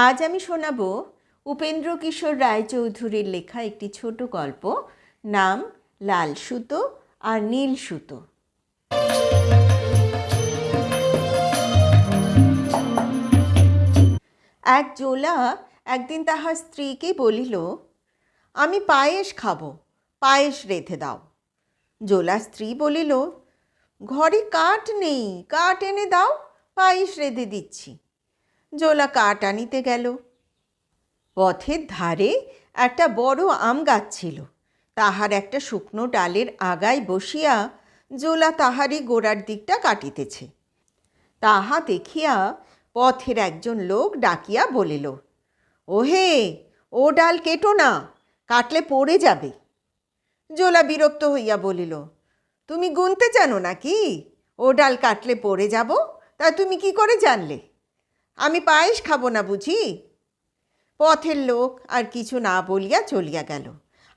আজ আমি শোনাব উপেন্দ্র কিশোর রায়চৌধুরীর লেখা একটি ছোট গল্প, নাম লাল সুতো আর নীল সুতো। এক জোলা একদিন তাহার স্ত্রীকে বলিল, আমি পায়েস খাবো, পায়েস রেঁধে দাও। জোলা স্ত্রী বলিল, ঘরে কাঠ নেই, কাঠ এনে দাও, পায়েস রেঁধে দিচ্ছি। জোলা কাঠ আনিতে গেল। পথের ধারে একটা বড় আম গাছ ছিল। তাহার একটা শুকনো ডালের আগায় বসিয়া জোলা তাহারই গোড়ার দিকটা কাটিতেছে। তাহা দেখিয়া পথের একজন লোক ডাকিয়া বলিল, ওহে, ও ডাল কেটো না, কাটলে পড়ে যাবে। জোলা বিরক্ত হইয়া বলিল, তুমি গুনতে জানো নাকি? ও ডাল কাটলে পড়ে যাব, তা তুমি কি করে জানলে? আমি পায়েস খাবো না বুঝি? পথের লোক আর কিছু না বলিয়া চলিয়া গেল।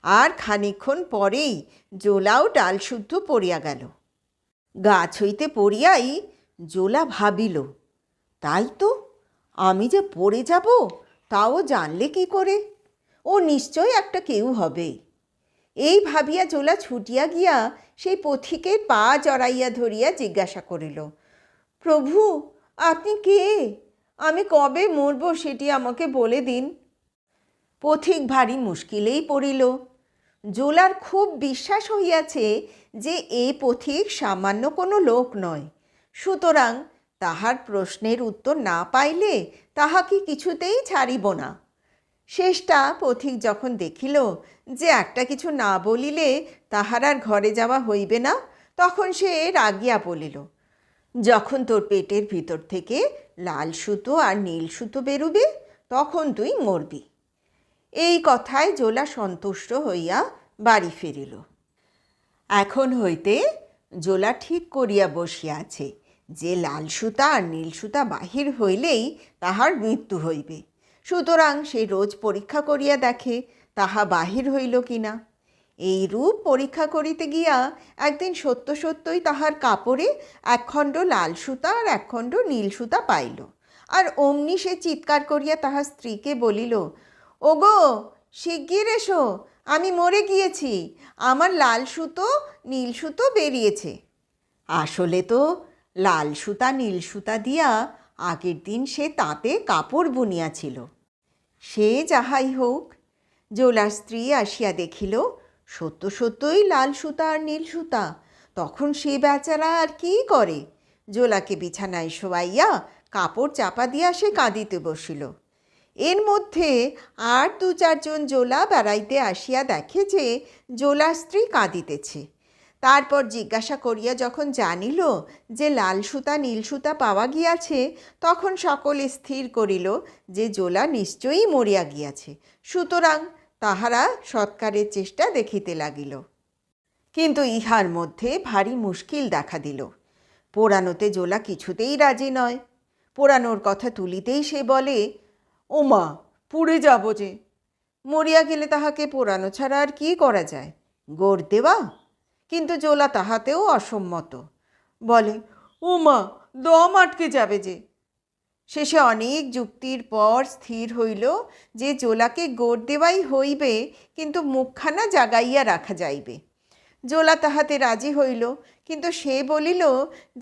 আর খানিকক্ষণ পরেই জোলাও ডাল শুদ্ধ পড়িয়া গেল। গাছ হইতে পড়িয়াই জোলা ভাবিল, তাই তো, আমি যে পড়ে যাব তাও জানলে কি করে? ও নিশ্চয় একটা কেউ হবে। এই ভাবিয়া জোলা ছুটিয়া গিয়া সেই পথিকের পা জড়াইয়া ধরিয়া জিজ্ঞাসা করিল, প্রভু, আপনি কে? আমি কবে মরব সেটি আমাকে বলে দিন। পথিক ভারী মুশকিলেই পড়িল। জোলার খুব বিশ্বাস হইয়াছে যে এ পথিক সামান্য কোনো লোক নয়, সুতরাং তাহার প্রশ্নের উত্তর না পাইলে তাহাকে কিছুতেই ছাড়িব না। শেষটা পথিক যখন দেখিল যে একটা কিছু না বলিলে তাহার আর ঘরে যাওয়া হইবে না, তখন সে রাগিয়া বলিল, যখন তোর পেটের ভিতর থেকে লাল সুতো আর নীল সুতো বেরুবে তখন তুই মরবি। এই কথায় জোলা সন্তুষ্ট হইয়া বাড়ি ফিরিল। এখন হইতে জোলা ঠিক করিয়া বসিয়া আছে যে লাল সুতা আর নীল সুতা বাহির হইলেই তাহার মৃত্যু হইবে। সুতরাং সে রোজ পরীক্ষা করিয়া দেখে তাহা বাহির হইল কিনা। এই রূপ পরীক্ষা করিতে গিয়া একদিন সত্য সত্যই তাহার কাপড়ে একখণ্ড লাল সুতা আর একখণ্ড নীল সুতা পাইল। আর অমনি সে চিৎকার করিয়া তাহার স্ত্রীকে বলিল, ওগো, শিগগির এসো, আমি মরে গিয়েছি, আমার লাল সুতো নীল সুতো বেরিয়েছে। আসলে তো লাল সুতা নীল সুতা দিয়া আগের দিন সে তাতে কাপড় বুনিয়াছিল। সে যাহাই হোক, জোলার স্ত্রী আসিয়া দেখিল সত্য সত্যই লাল সুতা আর নীল সুতা। তখন সে বেচারা আর কি করে? জোলাকে বিছানায় শোয়াইয়া কাপড় চাপা দিয়া সে কাঁদিতে বসিল। এর মধ্যে আর দু চারজন জোলা বেড়াইতে আসিয়া দেখে যে জোলার স্ত্রী কাঁদিতেছে। তারপর জিজ্ঞাসা করিয়া যখন জানিল যে লাল সুতা নীল সুতা পাওয়া গিয়াছে, তখন সকলে স্থির করিল যে জোলা নিশ্চয়ই মরিয়া গিয়াছে। সুতরাং তাহারা সৎকারের চেষ্টা দেখিতে লাগিল। কিন্তু ইহার মধ্যে ভারী মুশকিল দেখা দিল। পোড়ানোতে জোলা কিছুতেই রাজি নয়। পোড়ানোর কথা তুলিতেই সে বলে, ওমা, পুড়ে যাব যে, মরিয়া গেলে তাহাকে পোড়ানো ছাড়া আর কি করা যায়? গোড় দেওয়া? কিন্তু জোলা তাহাতেও অসম্মত। বলে, ওমা, দম আটকে যাবে যে। শেষে অনেক যুক্তির পর স্থির হইল যে জোলাকে গোড় দেওয়াই হইবে, কিন্তু মুখখানা জাগাইয়া রাখা যাইবে। জোলা তাহাতে রাজি হইল, কিন্তু সে বলিল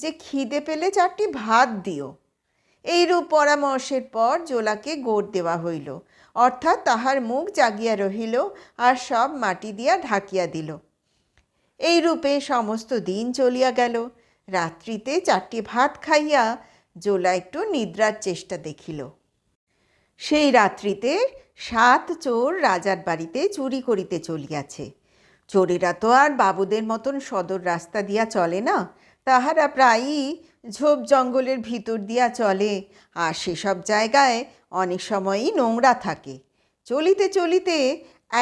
যে খিদে পেলে 4টি ভাত দিও। এইরূপ পরামর্শের পর জোলাকে গোড় দেওয়া হইল, অর্থাৎ তাহার মুখ জাগিয়া রহিল আর সব মাটি দিয়া ঢাকিয়া দিল। এই রূপে সমস্ত দিন চলিয়া গেল। রাত্রিতে 4টি ভাত খাইয়া জোলা একটু নিদ্রার চেষ্টা দেখিল। সেই রাত্রিতে 7 চোর রাজার বাড়িতে চুরি করিতে চলিয়াছে। চোরেরা তো আর বাবুদের মতন সদর রাস্তা দিয়া চলে না, তাহারা প্রায়ই ঝোপ জঙ্গলের ভিতর দিয়া চলে, আর সেসব জায়গায় অনেক সময়ই নোংরা থাকে। চলিতে চলিতে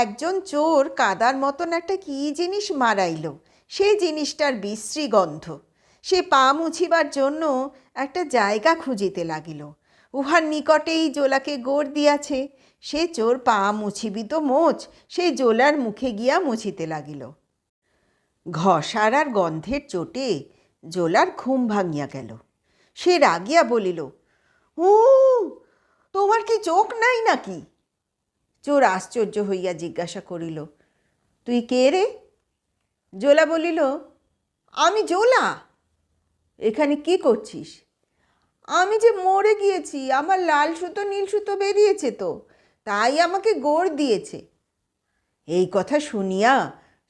একজন চোর কাদার মতন একটা কী জিনিস মারাইল। সেই জিনিসটার বিশ্রী গন্ধ। সে পা মুছিবার জন্য একটা জায়গা খুঁজিতে লাগিল। উহার নিকটেই জোলাকে গোড় দিয়াছে। সে চোর পা মুছিবি তো মোচ, সেই জোলার মুখে গিয়া মুছিতে লাগিল। ঘষার আর গন্ধের চোটে জোলার ঘুম ভাঙিয়া গেল। সে রাগিয়া বলিল, ও, তোমার কি চোখ নাই নাকি? চোর আশ্চর্য হইয়া জিজ্ঞাসা করিল, তুই কে রে? জোলা বলিল, আমি জোলা। এখানে কি করছিস? আমি যে মরে গিয়েছি, আমার লাল সুতো নীল সুতো বেরিয়েছে তো, তাই আমাকে গোড় দিয়েছে। এই কথা শুনিয়া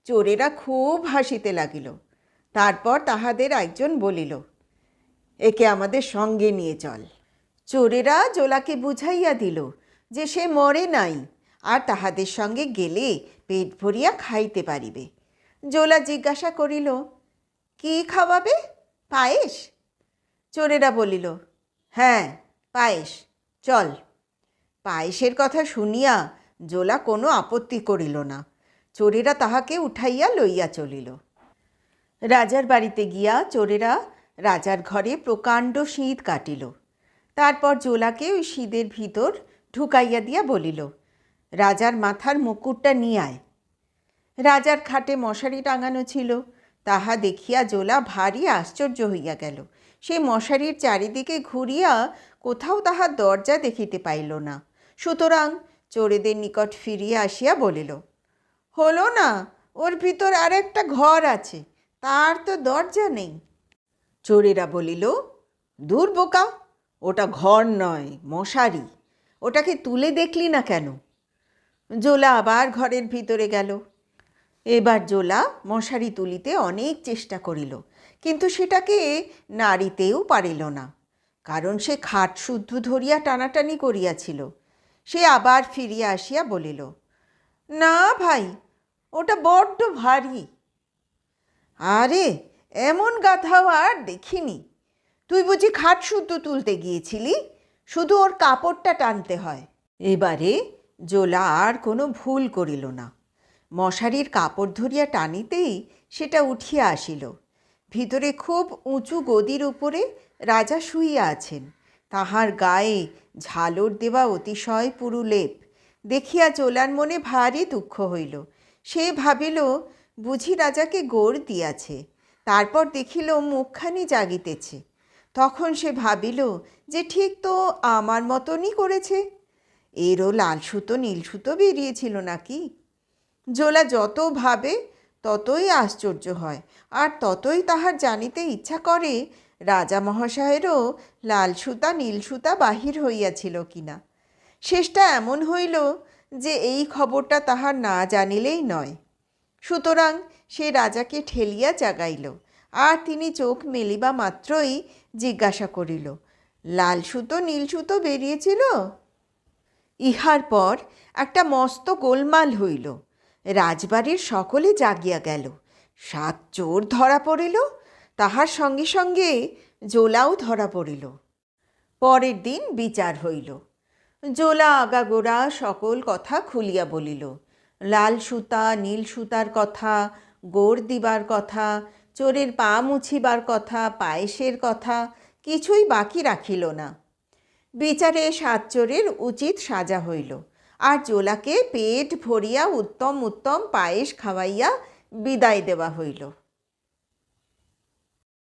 চোরেরা খুব হাসিতে লাগিল। তারপর তাহাদের একজন বলিল, একে আমাদের সঙ্গে নিয়ে চল। চোরেরা জোলাকে বুঝাইয়া দিল যে সে মরে নাই, আর তাহাদের সঙ্গে গেলে পেট ভরিয়া খাইতে পারিবে। জোলা জিজ্ঞাসা করিল, কি খাওয়াবে? পায়েস? চোরেরা বলিল, হ্যাঁ, পায়েস, চল। পায়েসের কথা শুনিয়া জোলা কোনো আপত্তি করিল না। চোরেরা তাহাকে উঠাইয়া লইয়া চলিল। রাজার বাড়িতে গিয়া চোরেরা রাজার ঘরে প্রকাণ্ড শীত কাটিল। তারপর জোলাকে ওই শীতের ভিতর ঢুকাইয়া দিয়া বলিল, রাজার মাথার মুকুটটা নিয়ে আয়। রাজার খাটে মশারি টাঙানো ছিল। তাহা দেখিয়া জোলা ভারী আশ্চর্য হইয়া গেল। সেই মশারির চারিদিকে ঘুরিয়া কোথাও তাহার দরজা দেখিতে পাইল না। সুতরাং চোরেদের নিকট ফিরিয়া আসিয়া বলিল, হলো না, ওর ভিতর আর একটা ঘর আছে, তার তো দরজা নেই। চোরেরা বলিল, দূর বোকা, ওটা ঘর নয়, মশারি। ওটাকে তুলে দেখলি না কেন? জোলা আবার ঘরের ভিতরে গেল। এবার জোলা মশারি তুলিতে অনেক চেষ্টা করিল, কিন্তু সেটাকে নাড়িতেও পারিল না, কারণ সে খাট শুদ্ধ ধরিয়া টানাটানি করিয়াছিল। সে আবার ফিরিয়া আসিয়া বলিল, না ভাই, ওটা বড্ড ভারী। আরে, এমন গাধাও আর দেখিনি। তুই বুঝি খাট শুদ্ধ তুলতে গিয়েছিলি? শুধু ওর কাপড়টা টানতে হয়। এবারে জোলা আর কোনো ভুল করিল না। মশারির কাপড় ধরিয়া টানিতেই সেটা উঠিয়া আসিল। ভিতরে খুব উঁচু গদির উপরে রাজা শুইয়া আছেন। তাহার গায়ে ঝালর দেওয়া অতিশয় পুরু লেপ দেখিয়া জোলার মনে ভারী দুঃখ হইল। সে ভাবিল, বুঝি রাজাকে গোড় দিয়াছে। তারপর দেখিল মুখখানি জাগিতেছে। তখন সে ভাবিল যে ঠিক তো আমার মতনই করেছে। এরও লাল সুতো নীল সুতো বেরিয়েছিল নাকি? জোলা যত ভাবে ততই আশ্চর্য হয়, আর ততই তাহার জানিতে ইচ্ছা করে রাজা মহাশয়েরও লাল সুতা নীল সুতা বাহির হইয়াছিল কিনা। শেষটা এমন হইল যে এই খবরটা তাহার না জানিলেই নয়। সুতরাং সে রাজাকে ঠেলিয়া জাগাইল, আর তিনি চোখ মেলিবা মাত্রই জিজ্ঞাসা করিল, লাল সুতো নীল সুতো বেরিয়েছিল? ইহার পর একটা মস্ত গোলমাল হইল। রাজবাড়ির সকলে জাগিয়া গেল। 7 চোর ধরা পড়িল। তাহার সঙ্গে সঙ্গে জোলাও ধরা পড়িল। পরের দিন বিচার হইল। জোলা আগাগোড়া সকল কথা খুলিয়া বলিল। লাল সুতা নীল সুতার কথা, গোড় দিবার কথা, চোরের পা মুছিবার কথা, পায়েসের কথা, কিছুই বাকি রাখিল না। বিচারে 7 চোরের উচিত সাজা হইল, আর জোলাকে পেট ভরিয়া উত্তম উত্তম পায়েস খাওয়াইয়া বিদায় দেওয়া হইল।